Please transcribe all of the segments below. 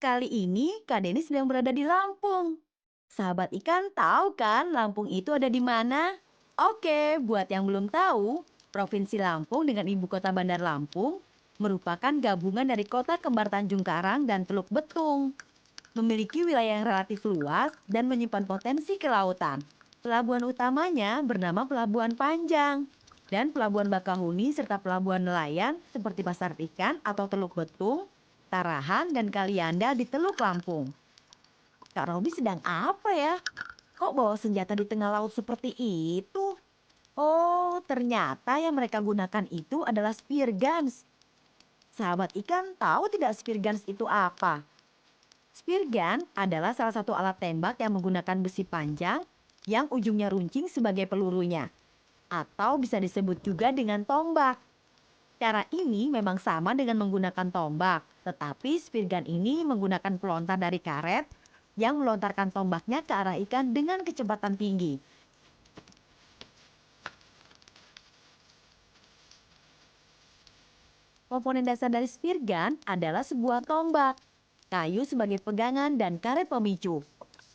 Kali ini Kak Deni sedang berada di Lampung. Sahabat ikan tahu kan Lampung itu ada di mana? Oke, buat yang belum tahu, Provinsi Lampung dengan ibu kota Bandar Lampung merupakan gabungan dari kota kembar Tanjung Karang dan Teluk Betung. Memiliki wilayah yang relatif luas dan menyimpan potensi kelautan. Pelabuhan utamanya bernama Pelabuhan Panjang dan Pelabuhan Bakahuni serta pelabuhan nelayan seperti Pasar Ikan atau Teluk Betung, Tarahan, dan Kalianda di Teluk Lampung. Kak Robi sedang apa ya? Kok bawa senjata di tengah laut seperti itu? Oh, ternyata yang mereka gunakan itu adalah spear guns. Sahabat ikan tahu tidak spear guns itu apa? Spear gun adalah salah satu alat tembak yang menggunakan besi panjang yang ujungnya runcing sebagai pelurunya. Atau bisa disebut juga dengan tombak. Cara ini memang sama dengan menggunakan tombak, tetapi spear gun ini menggunakan pelontar dari karet yang melontarkan tombaknya ke arah ikan dengan kecepatan tinggi. Komponen dasar dari spear gun adalah sebuah tombak, kayu sebagai pegangan, dan karet pemicu.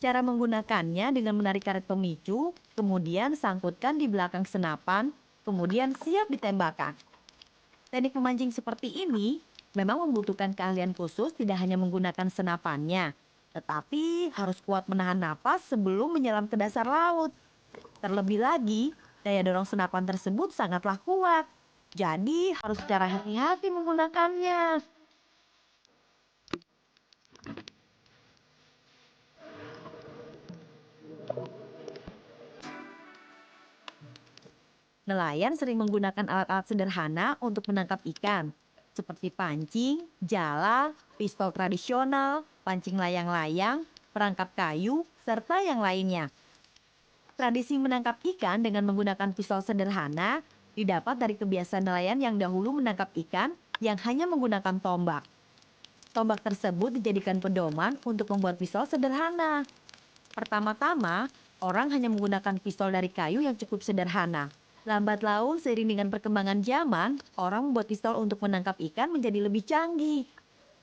Cara menggunakannya dengan menarik karet pemicu, kemudian sangkutkan di belakang senapan, kemudian siap ditembakkan. Teknik memancing seperti ini memang membutuhkan keahlian khusus tidak hanya menggunakan senapannya, tetapi harus kuat menahan napas sebelum menyelam ke dasar laut. Terlebih lagi, daya dorong senapan tersebut sangatlah kuat. Jadi harus secara hati-hati menggunakannya. Nelayan sering menggunakan alat-alat sederhana untuk menangkap ikan, seperti pancing, jala, pistol tradisional, pancing layang-layang, perangkap kayu, serta yang lainnya. Tradisi menangkap ikan dengan menggunakan pistol sederhana didapat dari kebiasaan nelayan yang dahulu menangkap ikan yang hanya menggunakan tombak. Tombak tersebut dijadikan pedoman untuk membuat pistol sederhana. Pertama-tama, orang hanya menggunakan pistol dari kayu yang cukup sederhana. Lambat laun, seiring dengan perkembangan zaman, orang membuat pistol untuk menangkap ikan menjadi lebih canggih.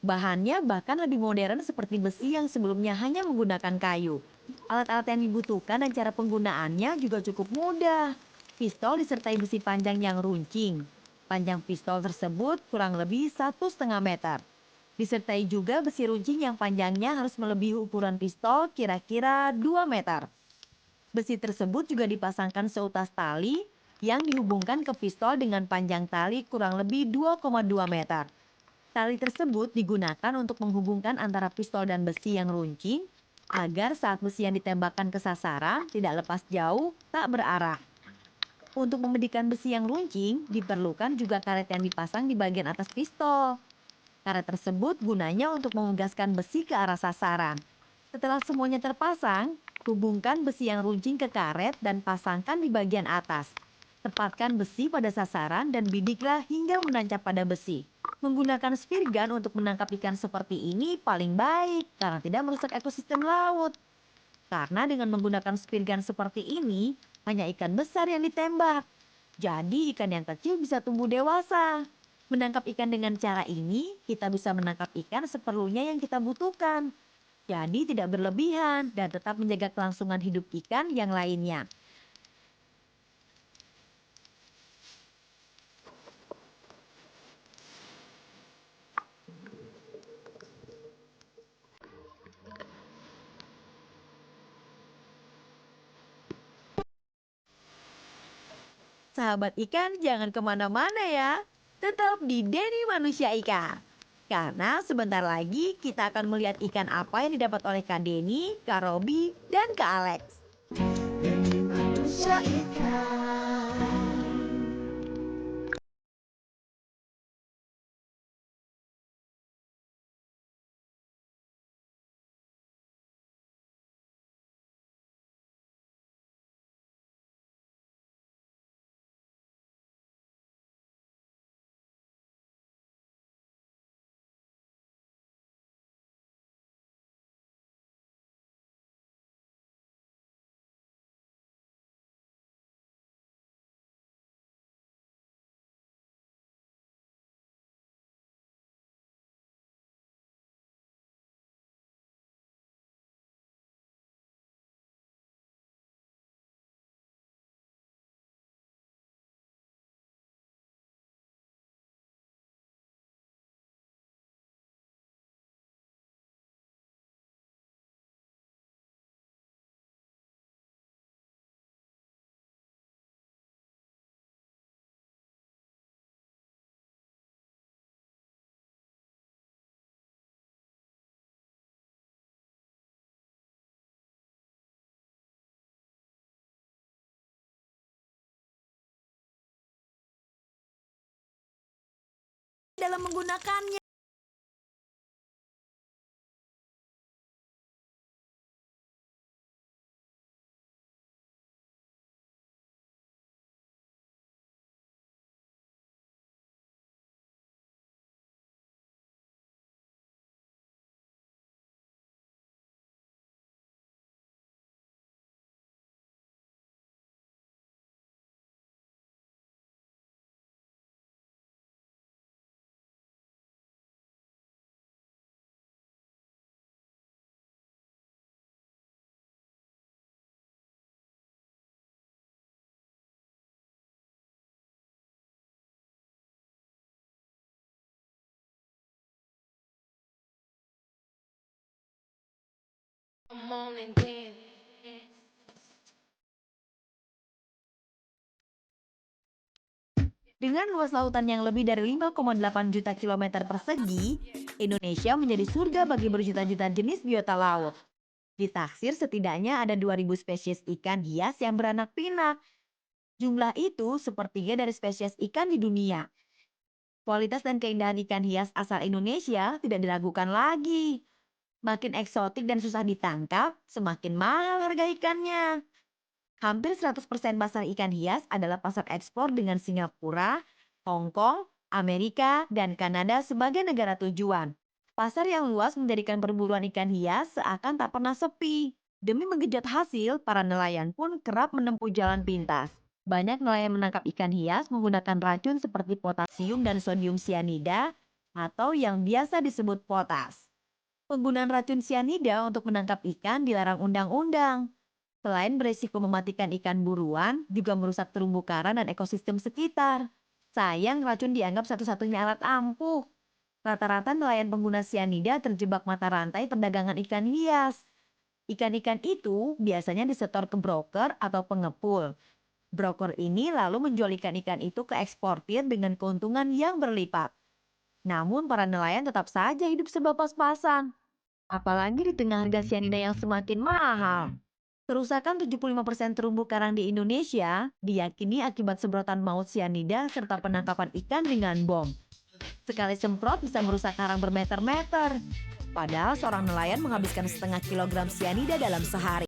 Bahannya bahkan lebih modern seperti besi yang sebelumnya hanya menggunakan kayu. Alat-alat yang dibutuhkan dan cara penggunaannya juga cukup mudah. Pistol disertai besi panjang yang runcing. Panjang pistol tersebut kurang lebih 1,5 meter. Disertai juga besi runcing yang panjangnya harus melebihi ukuran pistol kira-kira 2 meter. Besi tersebut juga dipasangkan seutas tali yang dihubungkan ke pistol dengan panjang tali kurang lebih 2,2 meter. Tali tersebut digunakan untuk menghubungkan antara pistol dan besi yang runcing agar saat besi yang ditembakkan ke sasaran tidak lepas jauh, tak berarah. Untuk memedikan besi yang runcing, diperlukan juga karet yang dipasang di bagian atas pistol. Karet tersebut gunanya untuk mengegaskan besi ke arah sasaran. Setelah semuanya terpasang, hubungkan besi yang runcing ke karet dan pasangkan di bagian atas. Tepatkan besi pada sasaran dan bidiklah hingga menancap pada besi. Menggunakan spear gun untuk menangkap ikan seperti ini paling baik karena tidak merusak ekosistem laut. Karena dengan menggunakan spear gun seperti ini, hanya ikan besar yang ditembak. Jadi ikan yang kecil bisa tumbuh dewasa. Menangkap ikan dengan cara ini, kita bisa menangkap ikan seperlunya yang kita butuhkan. Jadi tidak berlebihan dan tetap menjaga kelangsungan hidup ikan yang lainnya. Sahabat ikan jangan kemana-mana ya. Tetap di Denny Manusia Ikan. Karena sebentar lagi kita akan melihat ikan apa yang didapat oleh Kak Denny, Kak Robi, dan Kak Alex. Manusia ikan. dalam menggunakannya. Dengan luas lautan yang lebih dari 5,8 juta kilometer persegi, Indonesia menjadi surga bagi berjuta-juta jenis biota laut. Ditaksir setidaknya ada 2.000 spesies ikan hias yang beranak pinak. Jumlah itu sepertiga dari spesies ikan di dunia. Kualitas dan keindahan ikan hias asal Indonesia tidak diragukan lagi. Makin eksotik dan susah ditangkap, semakin mahal harga ikannya. Hampir 100% pasar ikan hias adalah pasar ekspor dengan Singapura, Hong Kong, Amerika, dan Kanada sebagai negara tujuan. Pasar yang luas menjadikan perburuan ikan hias seakan tak pernah sepi. Demi menggenjot hasil, para nelayan pun kerap menempuh jalan pintas. Banyak nelayan menangkap ikan hias menggunakan racun seperti potasium dan sodium sianida atau yang biasa disebut potas. Penggunaan racun sianida untuk menangkap ikan dilarang undang-undang. Selain beresiko mematikan ikan buruan, juga merusak terumbu karang dan ekosistem sekitar. Sayang racun dianggap satu-satunya alat ampuh. Rata-rata nelayan pengguna sianida terjebak mata rantai perdagangan ikan hias. Ikan-ikan itu biasanya disetor ke broker atau pengepul. Broker ini lalu menjual ikan-ikan itu ke eksportir dengan keuntungan yang berlipat. Namun para nelayan tetap saja hidup serba pas-pasan. Apalagi di tengah harga sianida yang semakin mahal. Kerusakan 75% terumbu karang di Indonesia diyakini akibat semprotan maut sianida serta penangkapan ikan dengan bom. Sekali semprot bisa merusak karang bermeter-meter. Padahal seorang nelayan menghabiskan setengah kilogram sianida dalam sehari.